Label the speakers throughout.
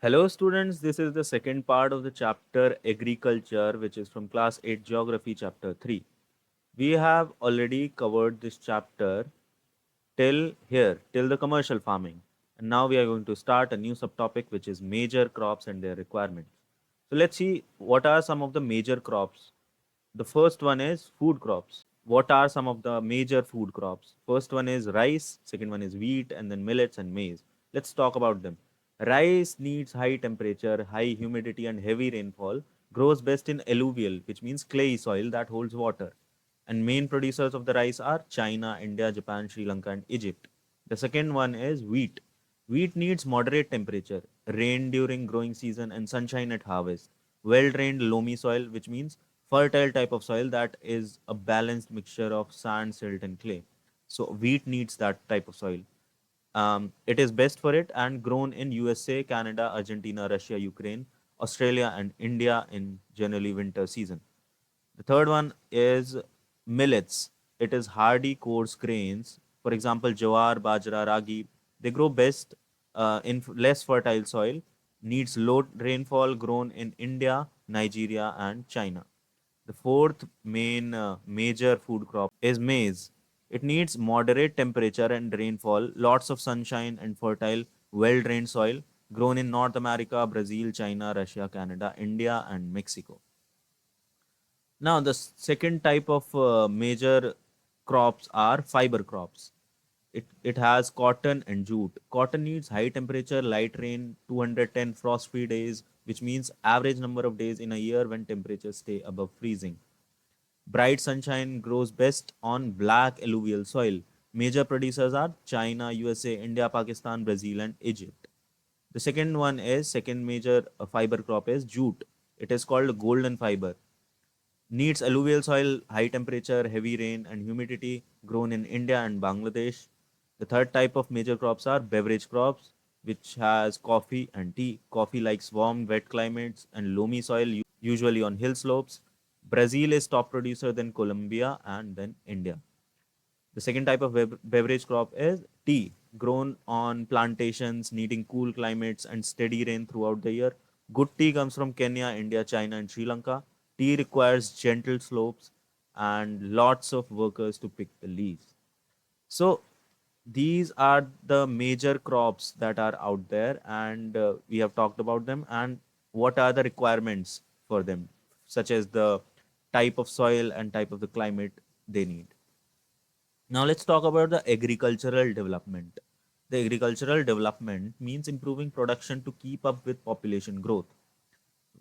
Speaker 1: Hello students, this is the second part of the chapter Agriculture, which is from class 8 Geography chapter 3. We have already covered this chapter till here, till the commercial farming. And now we are going to start a new subtopic, which is major crops and their requirements. So let's see what are some of the major crops. The first one is food crops. What are some of the major food crops? First one is rice, second one is wheat, and then millets and maize. Let's talk about them. Rice needs high temperature, high humidity, and heavy rainfall. Grows best in alluvial, which means clayey soil that holds water. And main producers of the rice are China, India, Japan, Sri Lanka, and Egypt. The second one is wheat. Wheat needs moderate temperature, rain during growing season, and sunshine at harvest. Well drained loamy soil, which means fertile type of soil that is a balanced mixture of sand, silt, and clay. So wheat needs that type of soil. It is best for it and grown in USA, Canada, Argentina, Russia, Ukraine, Australia, and India in generally winter season. The third one is millets. It is hardy coarse grains. For example, jawar, bajra, ragi. They grow best in less fertile soil. Needs low rainfall. Grown in India, Nigeria, and China. The fourth main major food crop is maize. It needs moderate temperature and rainfall, lots of sunshine and fertile, well drained soil. Grown in North America, Brazil, China, Russia, Canada, India, and Mexico. Now, the second type of major crops are fiber crops. It has cotton and jute. Cotton needs high temperature, light rain, 210 frost free days, which means average number of days in a year when temperatures stay above freezing. Bright sunshine grows best on black alluvial soil. Major producers are China, USA, India, Pakistan, Brazil, and Egypt. The second major fiber crop is jute. It is called golden fiber. Needs alluvial soil, high temperature, heavy rain, and humidity, grown in India and Bangladesh. The third type of major crops are beverage crops, which has coffee and tea. Coffee likes warm, wet climates and loamy soil, usually on hill slopes. Brazil is top producer, then Colombia, and then India. The second type of beverage crop is tea, grown on plantations, needing cool climates and steady rain throughout the year. Good tea comes from Kenya, India, China, and Sri Lanka. Tea requires gentle slopes and lots of workers to pick the leaves. So, these are the major crops that are out there, and we have talked about them and what are the requirements for them, such as the type of soil and type of the climate they need. Now let's talk about the agricultural development. The agricultural development means improving production to keep up with population growth.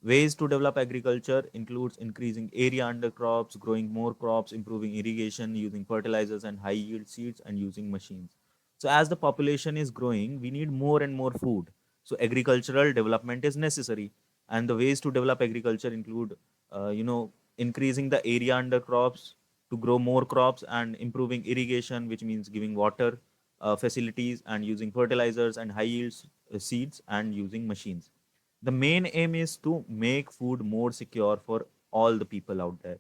Speaker 1: Ways to develop agriculture includes increasing area under crops, growing more crops, improving irrigation, using fertilizers and high yield seeds, and using machines. So as the population is growing, we need more and more food. So agricultural development is necessary, and the ways to develop agriculture include, increasing the area under crops to grow more crops and improving irrigation, which means giving water facilities and using fertilizers and high yield seeds and using machines. The main aim is to make food more secure for all the people out there.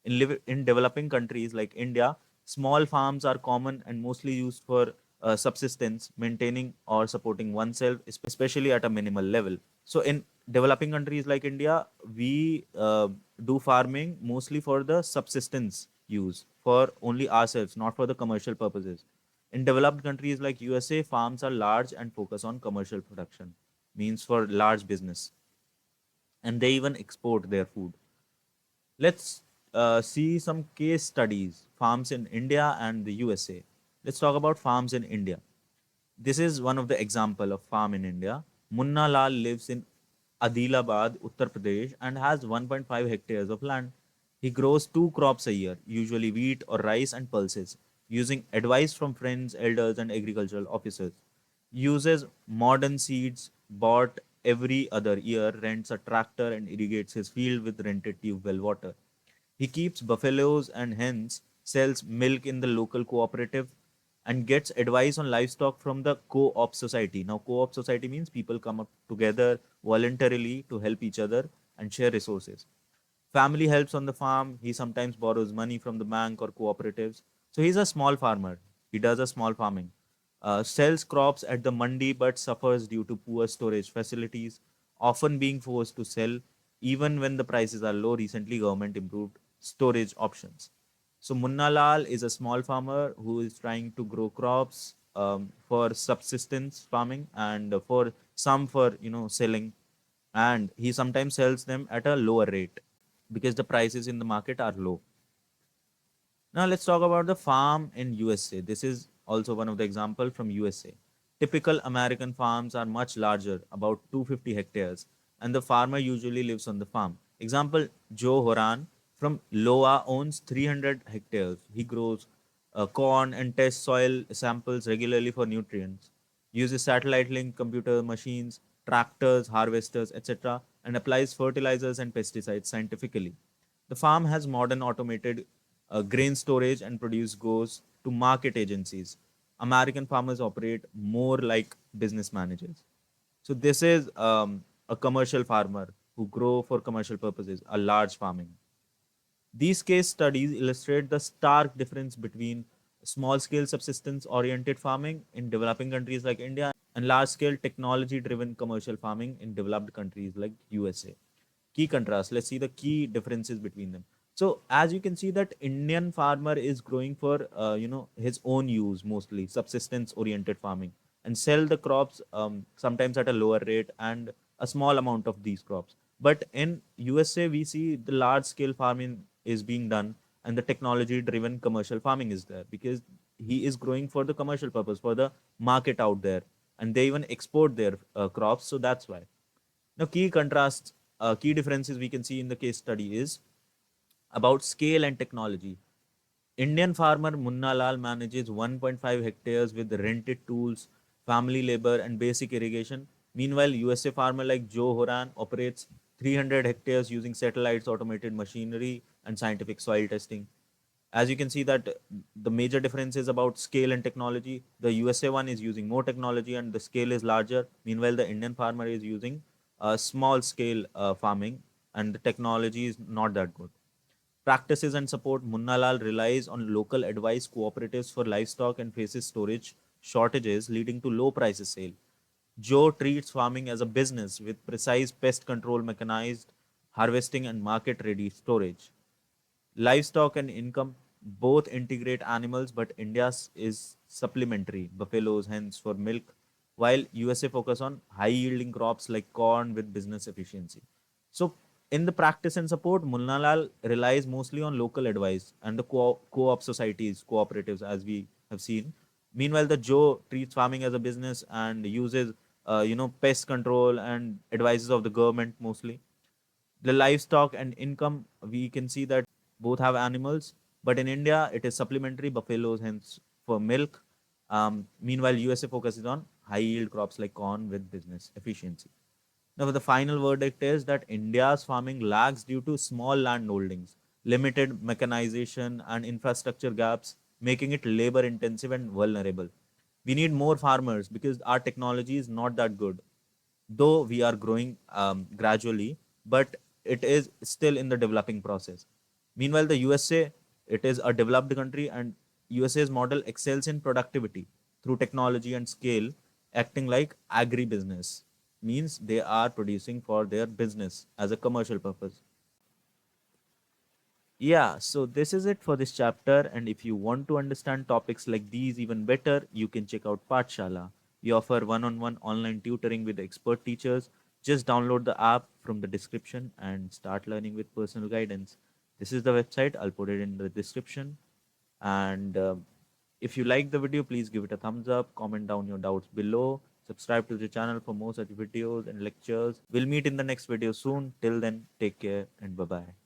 Speaker 1: In developing countries like India, small farms are common and mostly used for subsistence, maintaining or supporting oneself, especially at a minimal level. So, in developing countries like India, we do farming mostly for the subsistence use, for only ourselves, not for the commercial purposes. In developed countries like USA, farms are large and focus on commercial production, means for large business, and they even export their food. Let's see some case studies, farms in India and the USA. Let's talk about farms in India. This is one of the example of farm in India. Munna Lal lives in Adilabad, Uttar Pradesh, and has 1.5 hectares of land. He grows two crops a year, usually wheat or rice and pulses, using advice from friends, elders, and agricultural officers. Uses modern seeds bought every other year, rents a tractor, and irrigates his field with rented tube well water. He keeps buffaloes and hens, sells milk in the local cooperative, and gets advice on livestock from the co-op society. Now, co-op society means people come up together voluntarily to help each other and share resources. Family helps on the farm. He sometimes borrows money from the bank or cooperatives. So he's a small farmer. He does a small farming. sells crops at the mandi but suffers due to poor storage facilities, often being forced to sell even when the prices are low. Recently, government improved storage options. So Munna Lal is a small farmer who is trying to grow crops for subsistence farming and for some for selling, and he sometimes sells them at a lower rate because the prices in the market are low. Now let's talk about the farm in USA. This is also one of the example from USA. Typical American farms are much larger, about 250 hectares, and the farmer usually lives on the farm. Example, Joe Horan from Loa owns 300 hectares. He grows corn and tests soil samples regularly for nutrients, uses satellite linked computer machines, tractors, harvesters, etc., and applies fertilizers and pesticides scientifically. The farm has modern automated grain storage and produce goes to market agencies. American farmers operate more like business managers. So this is a commercial farmer who grow for commercial purposes, a large farming. These case studies illustrate the stark difference between small scale subsistence oriented farming in developing countries like India and large scale technology driven commercial farming in developed countries like USA. Key contrast, let's see the key differences between them. So as you can see that Indian farmer is growing for his own use, mostly subsistence oriented farming, and sell the crops sometimes at a lower rate and a small amount of these crops. But in USA we see the large scale farming is being done and the technology driven commercial farming is there because he is growing for the commercial purpose for the market out there, and they even export their crops. So that's why. Now, key contrasts, key differences we can see in the case study is about scale and technology. Indian farmer Munna Lal manages 1.5 hectares with rented tools, family labor, and basic irrigation. Meanwhile, USA farmer like Joe Horan operates 300 hectares using satellites, automated machinery, and scientific soil testing. As you can see that the major difference is about scale and technology. The USA one is using more technology and the scale is larger. Meanwhile, the Indian farmer is using small scale farming and the technology is not that good. Practices and support, Munna Lal relies on local advice cooperatives for livestock and faces storage shortages leading to low prices sale. Joe treats farming as a business with precise pest control, mechanized harvesting, and market ready storage. Livestock and income both integrate animals, but India's is supplementary, buffaloes, hens for milk, while USA focus on high yielding crops like corn with business efficiency. So, in the practice and support, Mulnalal relies mostly on local advice and the co-op societies, cooperatives, as we have seen. Meanwhile, the Joe treats farming as a business and uses, pest control and advices of the government mostly. The livestock and income, we can see that both have animals, but in India, it is supplementary, buffaloes, hence for milk. Meanwhile, USA focuses on high yield crops like corn with business efficiency. Now, the final verdict is that India's farming lags due to small land holdings, limited mechanization, and infrastructure gaps, making it labor intensive and vulnerable. We need more farmers because our technology is not that good, though we are growing gradually, but it is still in the developing process. Meanwhile, the USA, it is a developed country, and USA's model excels in productivity through technology and scale, acting like agribusiness. Means they are producing for their business as a commercial purpose. Yeah, so this is it for this chapter. And if you want to understand topics like these even better, you can check out Pathshala. We offer one on one online tutoring with expert teachers. Just download the app from the description and start learning with personal guidance. This is the website, I'll put it in the description. And if you like the video, please give it a thumbs up, comment down your doubts below, subscribe to the channel for more such videos and lectures. We'll meet in the next video soon. Till then, take care and bye bye.